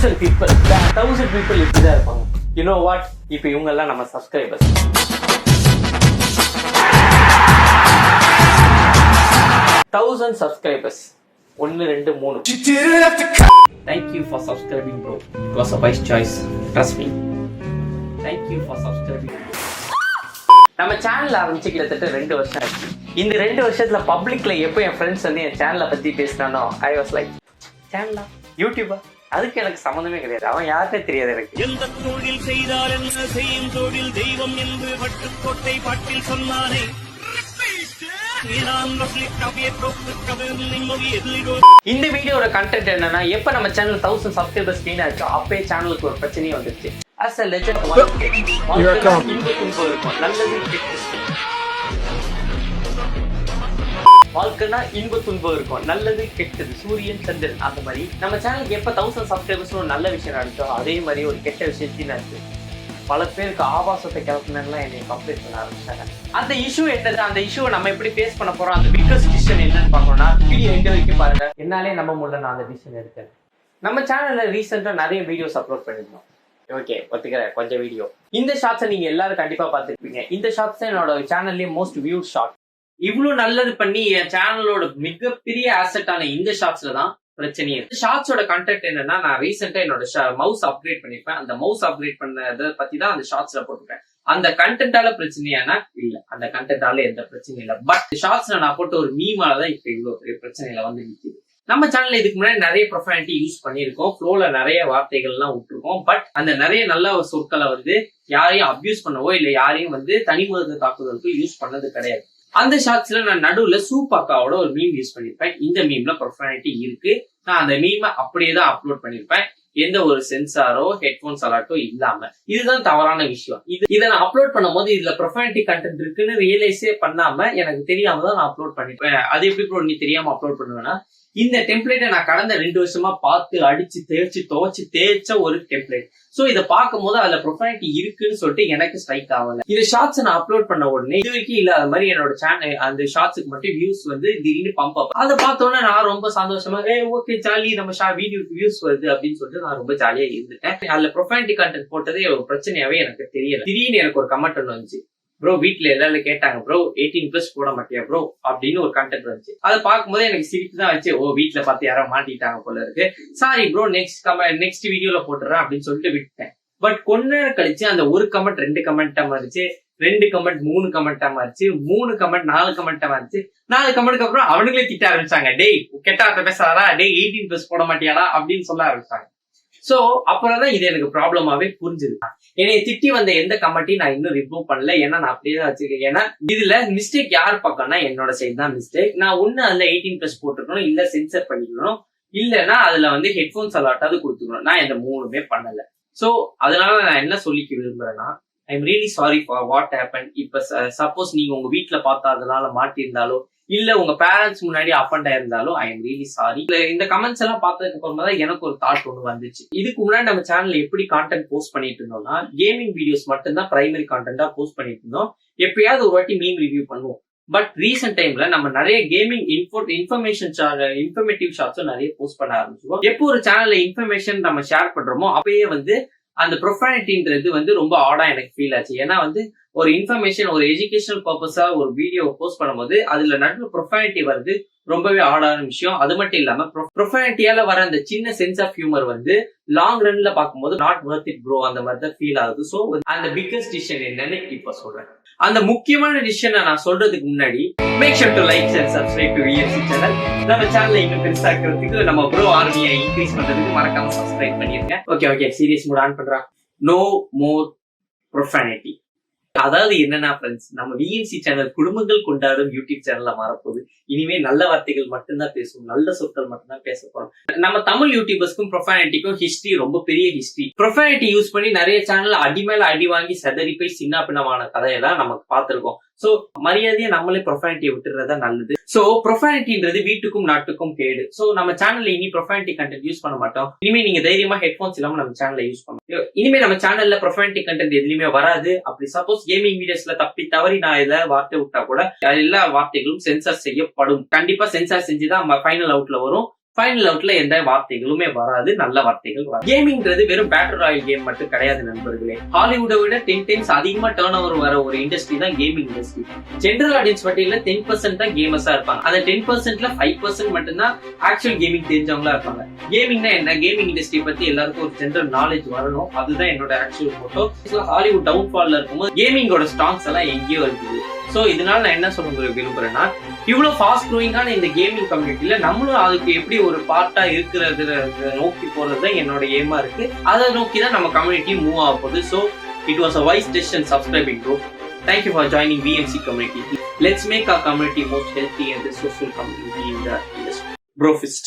1000 people 1000 people இப்படிதான் இருப்பாங்க. You know what? இப்போ இவங்க எல்லாம் நம்ம subscribers. 1000 subscribers. 1 2 3. Thank you for subscribing, bro. It was a wise choice. Trust me. Thank you for subscribing. நம்ம channel ஆரம்பிச்சு கிட்டத்தட்ட 2 வருஷம் ஆச்சு. இந்த 2 வருஷத்துல பப்ளிக்ல எப்போ என் ஃப்ரெண்ட்ஸ் வந்து என் சேனலை பத்தி பேசினானோ ஐ வாஸ் லைக், சேனலா, யூடியூபா, அதுக்கு எனக்கு சம்மந்தமே கிடையாது. அவன் யாருக்கே தெரியாது எனக்கு. எந்த தொழில் செய்தால் என்ன செய்யும் தொழில் தெய்வம் என்று பட்டுக்கோட்டை பாட்டில் சொன்னானே. இந்த வீடியோட கண்டென்ட் என்னன்னா, எப்ப நம்ம சேனல் 1000 சப்ஸ்கிரைபர்ஸ் கெயின் ஆச்சோ அப்பவே சேனலுக்கு ஒரு பிரச்சனையே வந்துருச்சு. As a legend, வாழ்க்கைனா இன்ப துன்பம் இருக்கும், நல்லது கெட்டது, சூரியன் சந்திரன், அந்த மாதிரி நம்ம சேனலுக்கு எப்ப 1000 சப்ஸ்கிரைபர்ஸ் ஒரு நல்ல விஷயம் நடந்தோ அதே மாதிரி ஒரு கெட்ட விஷயத்தையும் நடந்து பல பேருக்கு ஆபாசத்தை கிளப்பினெல்லாம் என்னை கம்ப்ளீட் பண்ண ஆரம்பிச்சாங்க. அந்த இஷ்யூ என்னது, அந்த இஷ்யூவை நம்ம எப்படி ஃபேஸ் பண்ண போறோம், அந்த பிக்கஸ்ட் டிசிஷன் என்னன்னு பார்க்கணும்னா வீடியோ எங்க வரைக்கும் பாருங்க. என்னாலே நம்ப முடியல நான் அந்த டிசிஷன் எடுத்தேன். நம்ம சேனல்ல ரீசெண்டா நிறைய வீடியோஸ் அப்லோட் பண்ணிருந்தோம். ஓகே, ஒத்துக்கிறேன், கொஞ்சம் வீடியோ. இந்த ஷார்ட்ஸை நீங்க எல்லாரும் கண்டிப்பா பார்த்துருப்பீங்க. இந்த ஷார்ட்ஸ் என்னோட சேனல்லேயே மோஸ்ட் வியூட் ஷார்ட். இவ்வளவு நல்லது பண்ணி என் சேனலோட மிகப்பெரிய ஆசெட்டான இந்த ஷார்ட்ஸ்ல தான் பிரச்சனையே. ஷார்ட்ஸோட கண்டென்ட் என்னன்னா, நான் ரீசெண்டா என்னோட மவுஸ் அப்கிரேட் பண்ணிருப்பேன். அந்த மவுஸ் அப்கிரேட் பண்ணதை பத்தி தான் அந்த ஷார்ட்ஸ்ல போட்டுருப்பேன். அந்த கண்டென்ட்டால பிரச்சனையானா இல்ல, அந்த கண்டென்ட்டால எந்த பிரச்சனையும் இல்லை. பட் ஷார்ட்ஸ்ல நான் போட்ட ஒரு மீமால தான் இப்ப இவ்வளவு பெரிய பிரச்சனையில வந்து நிற்குது. நம்ம சேனல்ல இதுக்கு முன்னாடி நிறைய ப்ரொஃபானிட்டி யூஸ் பண்ணியிருக்கோம், ஃப்ளோல நிறைய வார்த்தைகள் எல்லாம் விட்டுருக்கோம். பட் அந்த நிறைய நல்ல சொற்களை வந்து யாரையும் அபியூஸ் பண்ணவோ இல்ல யாரையும் வந்து தனிமருந்த தாக்குதலுக்கு யூஸ் பண்ணது கிடையாது. அந்த ஷார்ட்ஸ்ல நான் நடுவுல சூப்பாக்காவோட ஒரு மீம் யூஸ் பண்ணிருப்பேன். இந்த மீம்ல ப்ரொஃபானிட்டி இருக்கு. நான் அந்த மீமை அப்படியே தான் அப்லோட் பண்ணிருப்பேன், எந்த ஒரு சென்சாரோ ஹெட்போன்ஸ் அலாட்டோ இல்லாம. இதுதான் தவறான விஷயம். இதை நான் அப்லோட் பண்ணும் போது இதுல ப்ரொஃபானிட்டி கண்டென்ட் இருக்குன்னு ரியலைஸே பண்ணாம எனக்கு தெரியாம தான் நான் அப்லோட் பண்ணிருப்பேன். அது எப்படி ப்ரோ நீ தெரியாம அப்லோட் பண்ணுவேன்னா, இந்த டெம்ப்ளேட்டை நான் கடந்த 2 வருஷமா பார்த்து அடிச்சு தேய்ச்ச ஒரு டெம்ப்ளேட். சோ இதை பார்க்கும் போது அதுல ப்ரொஃபானிட்டி இருக்குன்னு சொல்லிட்டு எனக்கு ஸ்ட்ரைக் ஆகல. இந்த ஷார்ட்ஸ் நான் அப்லோட் பண்ண உடனே இது வரைக்கும் இல்லாத மாதிரி என்னோட சேனல் அந்த ஷார்ட்ஸுக்கு மட்டும் வியூஸ் வந்து திடீர்னு பம்ப் அப். அதை பார்த்தோன்னா நான் ரொம்ப சந்தோஷமா ஓகே ஜாலி, நம்ம வீடியோக்கு வியூஸ் வருது அப்படின்னு சொல்லிட்டு நான் ரொம்ப ஜாலியா இருந்துட்டேன். அதுல ப்ரொஃபானிட்டி கண்டென்ட் போட்டதே ஒரு பிரச்சனையாவே எனக்கு தெரியல. திடீர்னு எனக்கு ஒரு கமெண்ட் ஒன்று வந்துச்சு, ப்ரோ வீட்டுல எல்லாரும் கேட்டாங்க ப்ரோ 18+ போட மாட்டியா ப்ரோ அப்படின்னு ஒரு கண்டென்ட் வந்துச்சு. அதை பார்க்கும்போது எனக்கு சிரிப்பு தான் வச்சு, ஓ வீட்டுல பார்த்து யாரோ மாட்டிட்டாங்க போல இருக்கு, சாரி ப்ரோ நெக்ஸ்ட் வீடியோல போட்டுறேன் அப்படின்னு சொல்லிட்டு விட்டேன். பட் கொஞ்ச நேரம் கழிச்சு அந்த ஒரு கமெண்ட் 2 கமெண்டா மாறிச்சு, 2 கமெண்ட் 3 கமெண்டா மாறிச்சு, 3 கமெண்ட் 4 கமெண்டா மாறிச்சு. 4 கமெண்ட்க்கு அப்புறம் அவனுங்களே திட்ட ஆரம்பிச்சாங்க, டேய் கெட்டாத்த பேசாதா, டேய் 18+ போட மாட்டியாடா அப்படின்னு சொல்ல ஆரம்பிச்சாங்க. சோ அப்புறம் தான் இது எனக்கு ப்ராப்ளமாவே புரிஞ்சுது. என்னைய திட்டி வந்த எந்த கமெண்ட்டையும் நான் இன்னும் ரிமூவ் பண்ணல, ஏன்னா நான் அப்படியே தான் வச்சிருக்கேன். ஏன்னா இதுல மிஸ்டேக் யார் பக்கம்னா என்னோட சைடு தான் மிஸ்டேக். நான் ஒண்ணு அதுல 18+ போட்டுக்கணும், இல்ல சென்சர் பண்ணிக்கணும், இல்லைன்னா அதுல வந்து ஹெட்போன்ஸ் அலாட்டாவது கொடுத்துக்கணும். நான் இந்த 3மே பண்ணல. சோ அதனால நான் என்ன சொல்லிக்க விரும்புறேன்னா, I am really sorry for what happen. இப்ப சப்போஸ் நீங்க உங்க வீட்டுல பார்த்தா அதனால மாட்டியிருந்தாலோ இல்ல உங்க பேரண்ட்ஸ் முன்னாடி அப்பண்டா இருந்தாலும் ஐ எம் ரியலி சாரி. இந்த கமெண்ட்ஸ் எல்லாம் பார்த்ததுக்கு அப்புறமா தான் எனக்கு ஒரு தாட் ஒன்று வந்துச்சு. இதுக்கு முன்னாடி நம்ம சேனல்ல எப்படி கான்டென்ட் போஸ்ட் பண்ணிட்டு இருந்தோம்னா, கேமிங் வீடியோஸ் மட்டும்தான் பிரைமரி கான்டென்ட்டா போஸ்ட் பண்ணிட்டு இருந்தோம். எப்பயாவது ஒரு வாட்டி மீம் ரிவ்யூ பண்ணுவோம். பட் ரீசெண்ட் டைம்ல நம்ம நிறைய கேமிங் இன்ஃபர்மேட்டிவ் ஷார்ட்ஸும் நிறைய போஸ்ட் பண்ண ஆரம்பிச்சிருக்கோம். எப்போ ஒரு சேனல்ல இன்ஃபர்மேஷன் நம்ம ஷேர் பண்றோமோ அப்பயே வந்து அந்த ப்ரொஃபானிட்டின்றது வந்து ரொம்ப ஆடா எனக்கு ஃபீல் ஆச்சு. ஏன்னா வந்து ஒரு இன்ஃபர்மேஷன், ஒரு எஜுகேஷனல் பர்பஸா ஒரு வீடியோ போஸ்ட் பண்ணும்போது அதுல நடுவில் ப்ரொஃபானிட்டி வருது, ரொம்பவே ஆடான விஷயம். அது மட்டும் இல்லாம ப்ரொஃபானிட்டியால வர அந்த சின்ன சென்ஸ் ஆஃப் ஹியூமர் வந்து லாங் ரன்ல பார்க்கும்போது நாட் வொர்த் இட் ப்ரோ அந்த மாதிரி தான் ஃபீல் ஆகுது. ஸோ அந்த பிக்கஸ்ட் டிசிஷன் என்னன்னு இப்ப சொல்றேன். அந்த முக்கியமான டிசிஷனை நான் சொல்றதுக்கு முன்னாடி make sure to like and subscribe to VFC channel. நம்ம சேனலை இன்னும் பெருசாக்கிறதுக்கு, நம்ம ப்ரோ ஆர்மியை இன்க்ரீஸ் பண்றதுக்கு மறக்காம சப்ஸ்கிரைப் பண்ணிருங்க. ஓகே சீரியஸ் மூட் ஆன் பண்றா. No more profanity. அதாவது என்னன்னா ஃப்ரெண்ட்ஸ், நம்ம விஎன்சி சேனல் குடும்பங்கள் கொண்டாடும் யூடியூப் சேனல்ல மாறப்போகுது. இனிமே நல்ல வார்த்தைகள் மட்டும்தான் பேசுவோம், நல்ல சொற்கள் மட்டும்தான் பேச போறோம். நம்ம தமிழ் யூடியூபர்ஸ்க்கும் ப்ரொஃபானிட்டிக்கும் ஹிஸ்டரி, ரொம்ப பெரிய ஹிஸ்டரி. ப்ரொஃபானிட்டி யூஸ் பண்ணி நிறைய சேனல் அடி மேல அடி வாங்கி சதறி போய் சின்ன பின்னமான கதையெல்லாம் நமக்கு பார்த்திருக்கோம். சோ மரியாதையை நம்மளே ப்ரொஃபானிட்டியை விட்டுறதா நல்லது. சோ ப்ரொஃபானிட்டின்றது வீட்டுக்கும் நாட்டுக்கும் கேடு. சோ நம்ம சேனல்ல இனி ப்ரொஃபானிட்டி கண்டென்ட் யூஸ் பண்ண மாட்டோம். இனிமே நீங்க தைரியமா ஹெட்போன்ஸ் இல்லாம நம்ம சேனல்ல யூஸ் பண்ணுவோம். இனிமே நம்ம சேனல்ல ப்ரொஃபானிட்டி கண்டென்ட் எதுலயுமே வராது. அப்படி சப்போஸ் கேமிங் வீடியோஸ்ல தப்பி தவறி நான் இதை வார்த்தை விட்டா கூட எல்லா வார்த்தைகளும் சென்சார் செய்யப்படும். கண்டிப்பா சென்சார் செஞ்சுதான் ஃபைனல் அவுட்ல வரும். ஃபைனல் அவுட்ல எந்த வார்த்தைகளுமே வராது, நல்ல வார்த்தைகள் வராது. கேமிங்கிறது வெறும் பேட்டர் ராயல் கேம் மட்டும் கிடையாது நண்பர்களே. ஹாலிவுட்டை விட 10 டைம்ஸ் அதிகமா டர்ன் ஓவர் வர ஒரு இண்டஸ்ட்ரி தான் கேமிங் இண்டஸ்ட்ரி. ஜென்ரல் ஆடியன்ஸ் பட்டியல 10% தான் கேமர்ஸா இருப்பாங்க. அந்த 10%ல 5% மட்டும்தான் ஆக்சுவல் கேமிங் தெரிஞ்சவங்களா இருப்பாங்க. கேமிங்னா என்ன, கேமிங் இண்டஸ்ட்ரி பத்தி எல்லாருக்கும் ஒரு ஜென்ரல் நாலேஜ் வரணும், அதுதான் என்னோட ஆக்சுவல் போட்டோ. ஹாலிவுட் டவுன்ஃபால்ல இருக்கும்போது கேமிங்கோட ஸ்டாக்ஸ் எல்லாம் எங்கேயோ இருக்குது. சோ இதனால நான் என்ன சொல்ல விரும்புறேன்னா, இவ்வளவு ஃபாஸ்ட் க்ரோயிங்கான இந்த கேமிங் கம்யூனிட்டியில நம்மளும் அதுக்கு எப்படி ஒரு பார்ட்டா இருக்கிறது நோக்கி போறதுதான் என்னோட ஏமா இருக்கு. அதை நோக்கி தான் நம்ம கம்யூனிட்டி மூவ் ஆக போகுது. So it was a wise decision subscribing, bro. Thank you for joining VMC community. Let's make our community most healthy and the social community in the industry. Bro fist.